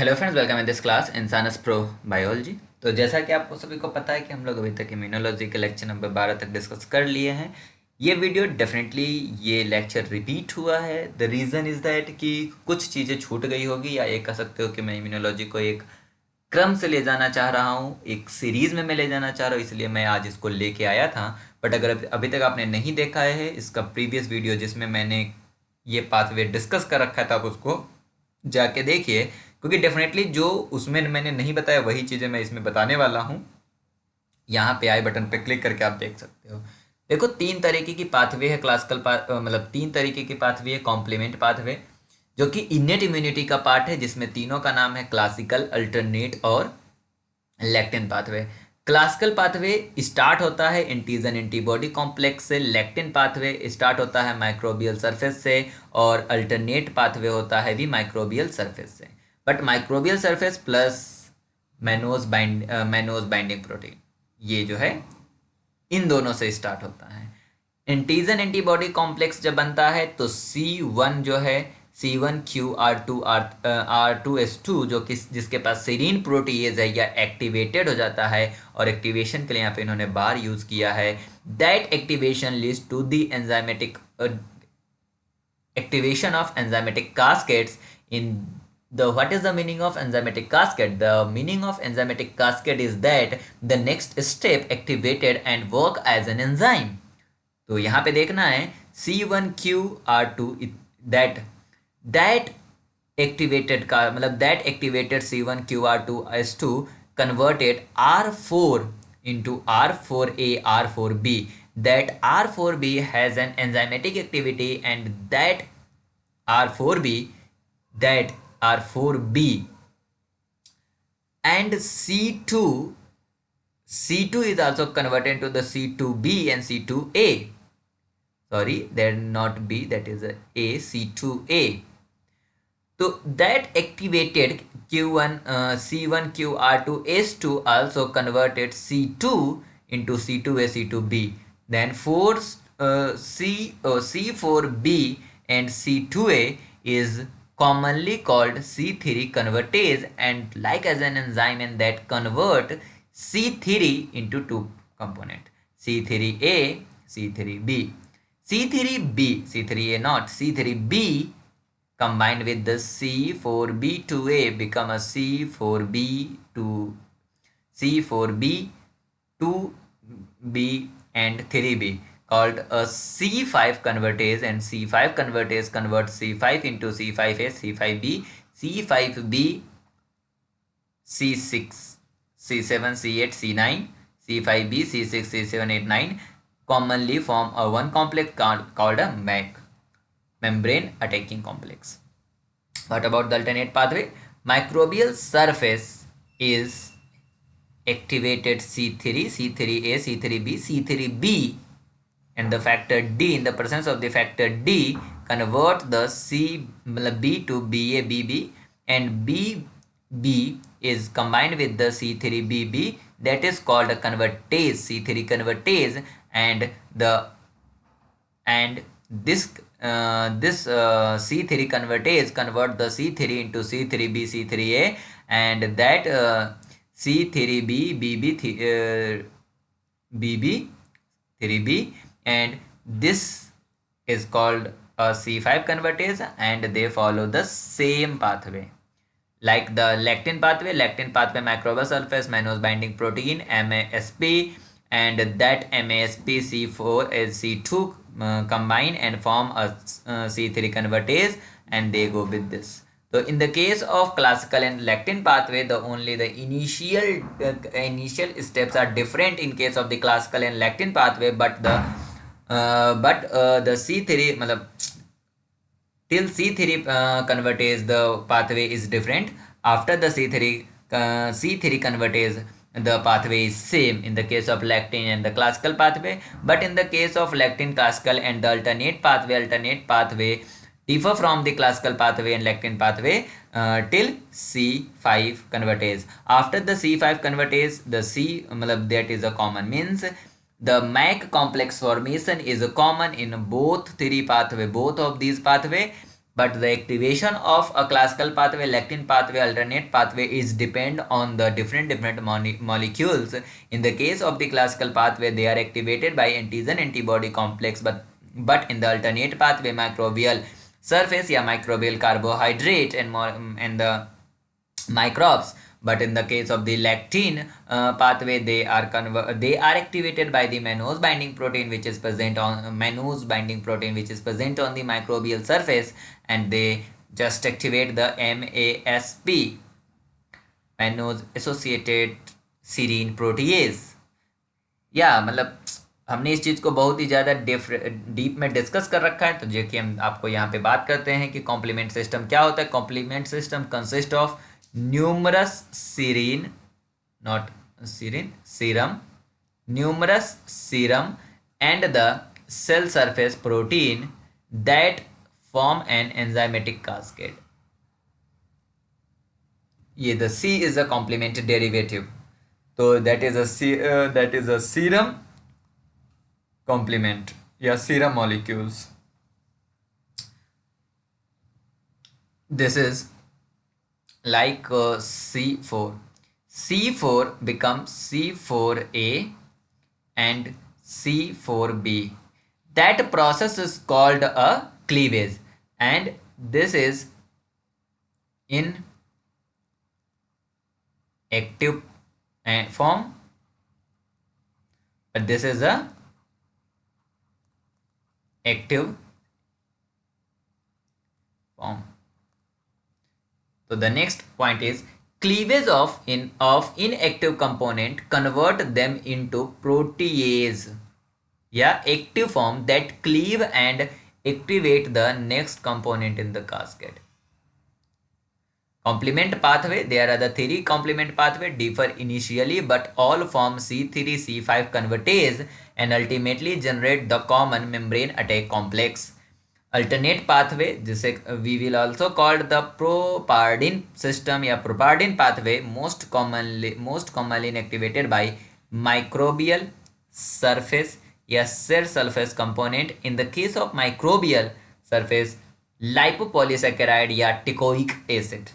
Hello friends, welcome in this class इंसानस प्रो biology. तो जैसा कि आपको सभी को पता है कि हम लोग अभी तक इम्यूनोलॉजी के लेक्चर नंबर 12 तक डिस्कस कर लिए हैं। ये वीडियो डेफिनेटली ये लेक्चर रिपीट हुआ है। द रीज़न इज़ दैट कि कुछ चीज़ें छूट गई होगी, या ये कह सकते हो कि मैं इम्यूनोलॉजी को एक क्रम से ले जाना चाह रहा हूँ, एक सीरीज़ में मैं ले जाना चाह रहा हूँ, इसलिए मैं आज इसको लेके आया था। बट अगर अभी तक आपने नहीं देखा है इसका प्रीवियस वीडियो जिसमें मैंने ये पाथवे डिस्कस कर रखा था, आप उसको जाके देखिए, क्योंकि डेफिनेटली जो उसमें मैंने नहीं बताया वही चीज़ें मैं इसमें बताने वाला हूँ। यहाँ पे आई बटन पे क्लिक करके आप देख सकते हो। देखो, तीन तरीके की पाथवे है मतलब तीन तरीके की पाथवे है। कॉम्प्लीमेंट पाथवे जो कि इनेट इम्यूनिटी का पार्ट है, जिसमें तीनों का नाम है क्लासिकल, अल्टरनेट और lectin pathway. Classical pathway start होता है एंटीजन एंटीबॉडी कॉम्प्लेक्स से, लैक्टिन पाथवे स्टार्ट होता है माइक्रोबियल सरफेस से, और अल्टरनेट पाथवे होता है भी माइक्रोबियल सरफेस से। But microbial surface plus mannose binding protein, ये जो है इन दोनों से स्टार्ट होता है। एंटीजन एंटीबॉडी कॉम्प्लेक्स जब बनता है तो C1 जो है, C1q R2 जो कि जिसके पास सेरीन प्रोटीएज है या एक्टिवेटेड हो जाता है, और एक्टिवेशन के लिए यहाँ पे इन्होंने बार यूज किया है। That activation leads to the enzymatic activation of enzymatic cascades in the what is the meaning of enzymatic cascade? The meaning of enzymatic cascade is that the next step activated and work as an enzyme. तो यहाँ पे देखना है C1q R2 that that activated का मतलब that activated C1q R2S2 converted R4 into R4A R4B. That R4B has an enzymatic activity, and that R4B that R4B and C2 is also converted to the C2B and C2A. Sorry, that not B, that is a C2A. So that activated C1q R2S2 also converted C2 into C2A C2B. Then C4B and C2A is commonly called C3 convertase, and like as an enzyme in that convert C3 into two component, C3A C3B. C3A not C3B combined with the C4B2A become a C4B 2B and 3B, called a C5 convertase, and C5 convertase converts C5 into C5A C5B C5B C6 C7 C8 C9 C5B C6 C7 8 9 commonly form a one complex called a membrane attacking complex. What about the alternate pathway? Microbial surface is activated C3, C3A, C3B, C3B, and the factor D, in the presence of the factor D, convert the B to BA, BB, and BB is combined with the C3BB, that is called a convertase, C3 convertase, and this C3 convertase convert the C3 into C3B C3A, and that C3B BB 3B, and this is called a C5 convertase, and they follow the same pathway like the lectin pathway. Lectin pathway microbial surface mannose binding protein MASP, and that MASP C4 is C2 combine and form a C3 convertase, and they go with this. So in the case of classical and lectin pathway, the initial steps are different in case of the classical and lectin pathway, but the C3 मतलब till C3 convertase the pathway is different. After the C3 convertase, the pathway is same in the case of lectin and the classical pathway, but in the case of lectin classical and the alternate pathway differ from the classical pathway and lectin pathway till C5 convertase. After the C5 convertase, the that is a common, means the MAC complex formation is common in both of these pathway, but the activation of a classical pathway, lectin pathway, alternate pathway is depend on the different molecules. In the case of the classical pathway, they are activated by antigen antibody complex, but in the alternate pathway, microbial surface या microbial carbohydrate and the microbes. But in the case of the lectin pathway, they are activated by the mannose binding protein which is present on the microbial surface, and they just activate the MASP, mannose associated serine protease. या मतलब हमने इस चीज़ को बहुत ही ज़्यादा deep में discuss कर रखा है, तो जो कि हम आपको यहाँ पे बात करते हैं कि कॉम्प्लीमेंट सिस्टम क्या होता है. Complement system consist of numerous serine, not serine, serum, numerous serum and the cell surface protein that form an enzymatic cascade. ये the C is a complement derivative, so that is a serum complement या serum molecules. This is like C4. C4 becomes C4A and C4B. That process is called a cleavage, and this is in active form, but this is a active form. So the next point is cleavage of inactive component convert them into protease या active form that cleave and activate the next component in the cascade. Complement pathway, there are the three complement pathway differ initially but all form C3C5 convertase and ultimately generate the common membrane attack complex. Alternate pathway, जिसे we will also called the propardin system या propardin pathway, most commonly inactivated by microbial surface या cell surface component. In the case of microbial surface, lipopolysaccharide या teichoic acid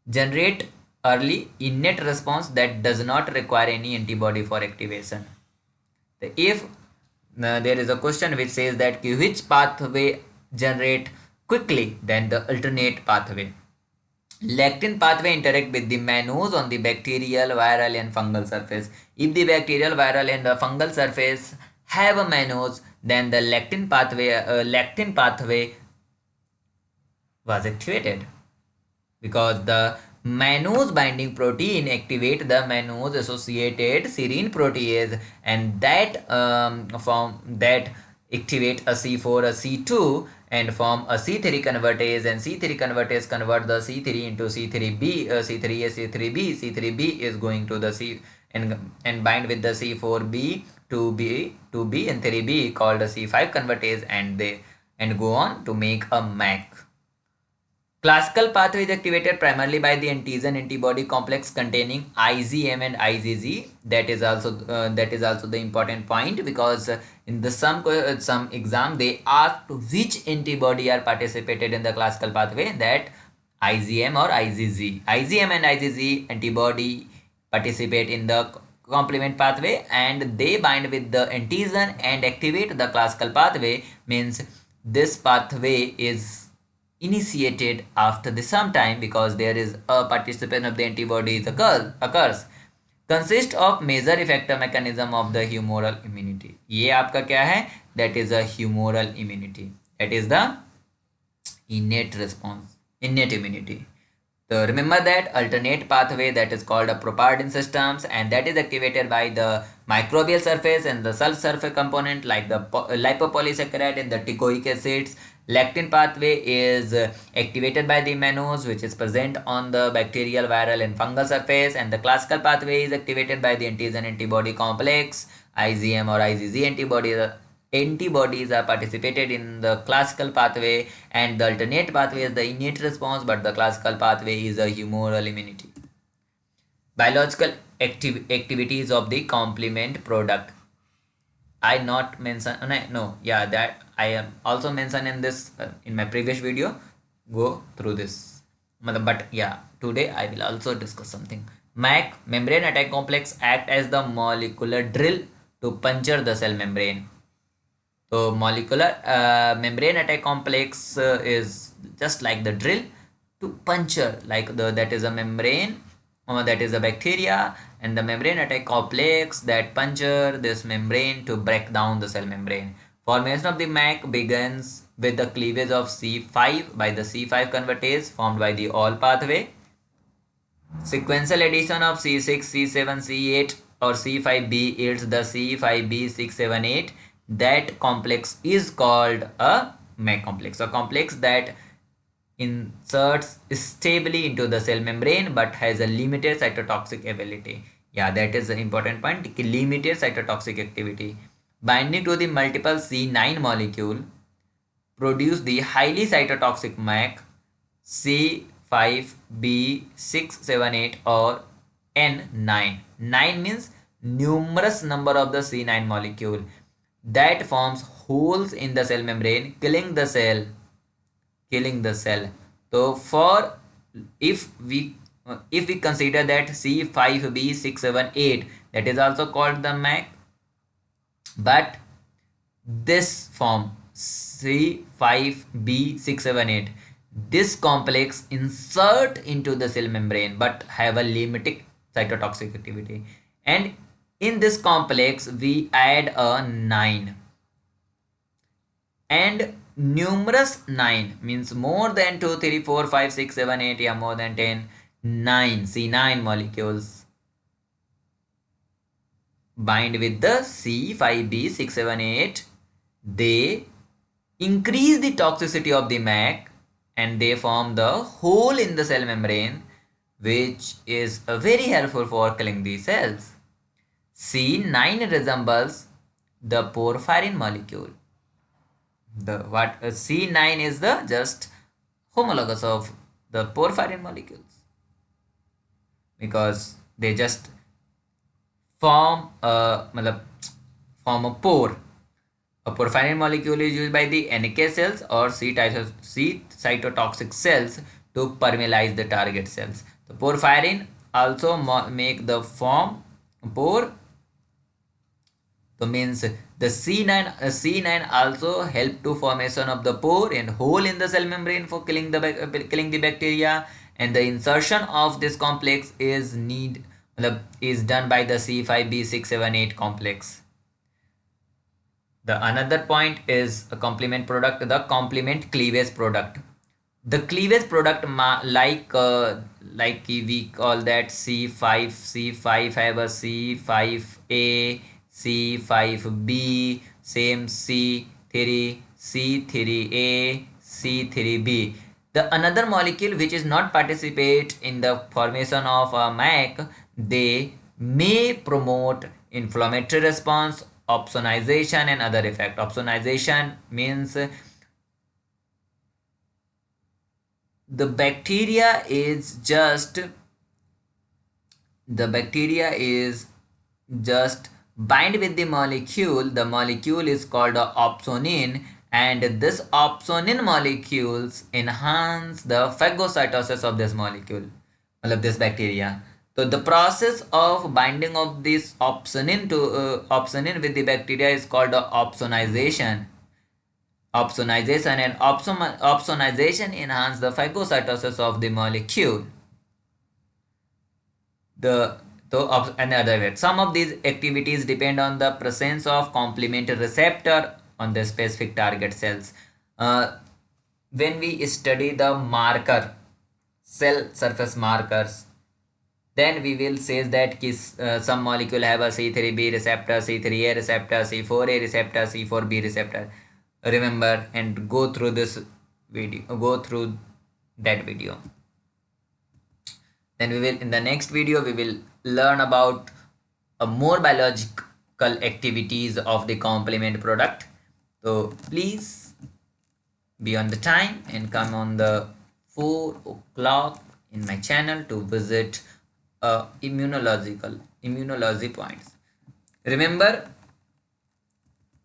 generate early innate response that does not require any antibody for activation. If there is a question which says that which pathway generate quickly, then the alternate pathway. Lectin pathway interact with the mannose on the bacterial, viral and fungal surface. If the bacterial, viral and the fungal surface have a mannose, then the lectin pathway was activated, because the mannose binding protein activate the mannose associated serine protease, and that activate a C4, a C2 and form a C3 convertase, and C3 convertase convert the C3 into C3b, C3a, C3b. C3b is going to the C and bind with the C4b, 2b and 3b called a C5 convertase, and go on to make a MAC. Classical pathway is activated primarily by the antigen antibody complex containing IgM and IgG. That is also the important point, because in the some exam they asked which antibody are participated in the classical pathway, that IgM or IgG. IgM and IgG antibody participate in the complement pathway and they bind with the antigen and activate the classical pathway. Means this pathway is initiated after the some time, because there is a participant of the antibodies occurs. Consist of major effector mechanism of the humoral immunity. ये आपका क्या है? That is a humoral immunity. That is the innate response, innate immunity. So remember that alternate pathway, that is called a propardin systems, and that is activated by the microbial surface and the cell surface component like the lipopolysaccharide and the teichoic acids. Lectin pathway is activated by the mannose which is present on the bacterial, viral and fungal surface, and the classical pathway is activated by the antigen antibody complex, IgM or IgG antibodies are participated in the classical pathway, and the alternate pathway is the innate response, but the classical pathway is a humoral immunity. Biological activities of the complement product. I not mention, no, yeah, that I am also mentioned in this in my previous video. Go through this. But yeah, today I will also discuss something. MAC, membrane attack complex, act as the molecular drill to puncture the cell membrane. So molecular membrane attack complex is just like the drill to puncture, like that is a membrane, that is a bacteria, and the membrane attack complex that puncture this membrane to break down the cell membrane. Formation of the MAC begins with the cleavage of C5 by the C5 convertase formed by the all pathway. Sequential addition of C6, C7, C8 or C5b yields the C5b678. That complex is called a MAC complex, a complex that inserts stably into the cell membrane but has a limited cytotoxic ability. Yeah, that is the important point. Limited cytotoxic activity. Binding to the multiple C9 molecule produce the highly cytotoxic MAC C5b678 or N9. 9 means numerous number of the C9 molecule that forms holes in the cell membrane, killing the cell. So for if we consider that C5b678, that is also called the MAC, but this form C5b678, this complex insert into the cell membrane but have a limited cytotoxic activity, and in this complex we add a 9, and numerous 9 means more than 2 3 4 5 6 7 8, yeah, more than 10, 9 C9 molecules bind with the C5b678. They increase the toxicity of the MAC and they form the hole in the cell membrane, which is very helpful for killing the cells. C9 resembles the porphyrin molecule. C9 is the just homologous of the porphyrin molecules, because they just form a pore. A porphyrin molecule is used by the NK cells or C cytotoxic cells to permeabilize the target cells. The porphyrin also make the form pore. So means the C9 also help to formation of the pore and hole in the cell membrane for killing the bacteria, and the insertion of this complex is done by the C5b678 complex. The another point is a complement product, the complement cleavage product. The cleavage product like we call that C5 have a C5a, C5b, same C3, C3a, C3b. The another molecule which is not participate in the formation of a MAC, they may promote inflammatory response, opsonization and other effect. Opsonization means the bacteria is just bind with the molecule. The molecule is called a opsonin, and this opsonin molecules enhance the phagocytosis of this molecule, of this bacteria. So the process of binding of this opsonin to opsonin with the bacteria is called opsonization. And opsonization enhance the phagocytosis of the molecule. Another way, some of these activities depend on the presence of complement receptor on the specific target cells. When we study the cell surface markers, then we will say that some molecule have a C3b receptor, C3a receptor, C4a receptor, C4b receptor. Remember and go through that video. Then in the next video we will learn about more biological activities of the complement product. So please be on the time and come on the 4 o'clock in my channel to visit immunology points. Remember,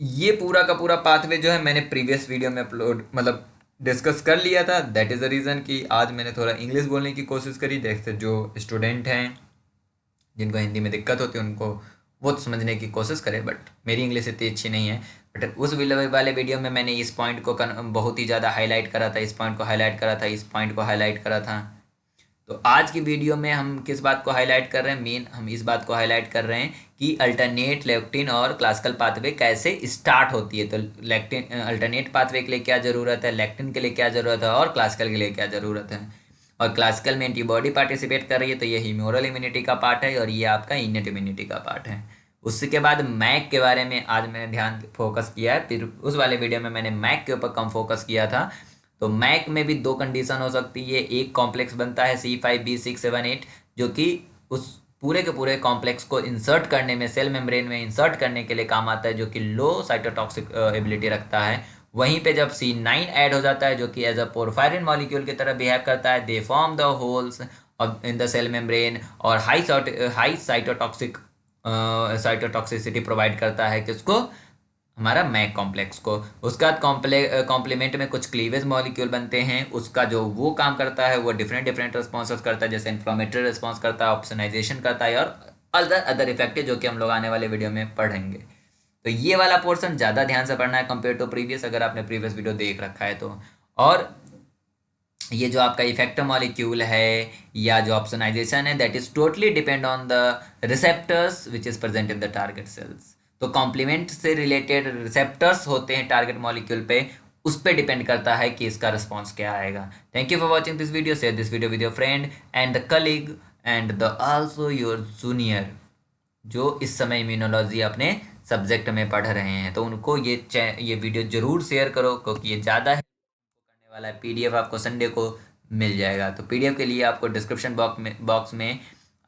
ये पूरा का पूरा pathway जो है मैंने previous video में upload मतलब discuss कर लिया था। दैट इज़ द रीज़न कि आज मैंने थोड़ा इंग्लिश बोलने की कोशिश करी। देखते जो स्टूडेंट हैं जिनको हिंदी में दिक्कत होती है उनको वो समझने की कोशिश करें, बट मेरी इंग्लिश इतनी अच्छी नहीं है। बट उस वाले वीडियो में मैंने इस पॉइंट को बहुत ही ज़्यादा हाईलाइट करा था, इस पॉइंट को हाईलाइट करा था, इस पॉइंट को हाईलाइट करा था। तो आज की वीडियो में हम किस बात को हाईलाइट कर रहे हैं, मेन हम इस बात को हाईलाइट कर रहे हैं कि अल्टरनेट लेक्टिन और क्लासिकल पाथवे कैसे स्टार्ट होती है। तो लेक्टिन अल्टरनेट पाथवे के लिए क्या ज़रूरत है, लेक्टिन के लिए क्या ज़रूरत है और क्लासिकल के लिए क्या ज़रूरत है। और क्लासिकल में एंटीबॉडी पार्टिसिपेट कर रही है तो ये ह्यूमोरल इम्यूनिटी का पार्ट है और ये आपका इनेट इम्यूनिटी का पार्ट है। उसके बाद मैक के बारे में आज मैंने ध्यान फोकस किया है, फिर उस वाले वीडियो में मैंने मैक के ऊपर कम फोकस किया था। तो मैक में भी दो कंडीशन हो सकती है। एक कॉम्प्लेक्स बनता है C5B678 जो कि उस पूरे के पूरे कॉम्प्लेक्स को इंसर्ट करने में, सेल मेम्ब्रेन में इंसर्ट करने के लिए काम आता है, जो कि लो साइटोटॉक्सिक एबिलिटी रखता है। वहीं पे जब C9 ऐड हो जाता है जो कि एज अ पोरफायरिन मॉलिक्यूल की तरह बिहेव करता है, they form the holes in the cell membrane और हाई साइटोटॉक्सिक साइटोटॉक्सिसिटी प्रोवाइड करता है किसको, हमारा मैक कॉम्प्लेक्स को। उसका कॉम्प्लीमेंट में कुछ क्लीवेज मॉलिक्यूल बनते हैं, उसका जो वो काम करता है वो डिफरेंट डिफरेंट रिस्पॉन्सेस करता है, जैसे इन्फ्लामेटरी रिस्पॉन्स करता है, ऑप्सोनाइजेशन करता है और अदर अदर इफेक्ट जो कि हम लोग आने वाले वीडियो में पढ़ेंगे। तो ये वाला पोर्शन ज़्यादा ध्यान से पढ़ना है कंपेयर टू प्रीवियस, अगर आपने प्रीवियस वीडियो देख रखा है तो। और ये जो आपका इफेक्टर मॉलिक्यूल है या जो ऑप्सोनाइजेशन है, that is totally depend on the receptors which is present in the target cells. तो कॉम्प्लीमेंट से रिलेटेड रिसेप्टर्स होते हैं टारगेट मॉलिक्यूल पे, उस पर डिपेंड करता है कि इसका रिस्पॉन्स क्या आएगा। Thank you for watching this video. Share this video with your friend and the colleague and the also your junior जो इस समय इम्यूनोलॉजी अपने सब्जेक्ट में पढ़ रहे हैं, तो उनको ये वीडियो जरूर शेयर करो क्योंकि ये ज़्यादा करने वाला है। पीडीएफ आपको संडे को मिल जाएगा। तो पीडीएफ के लिए आपको डिस्क्रिप्शन बॉक्स में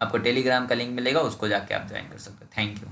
आपको टेलीग्राम का लिंक मिलेगा, उसको जाके आप ज्वाइन कर सकते हो। Thank you.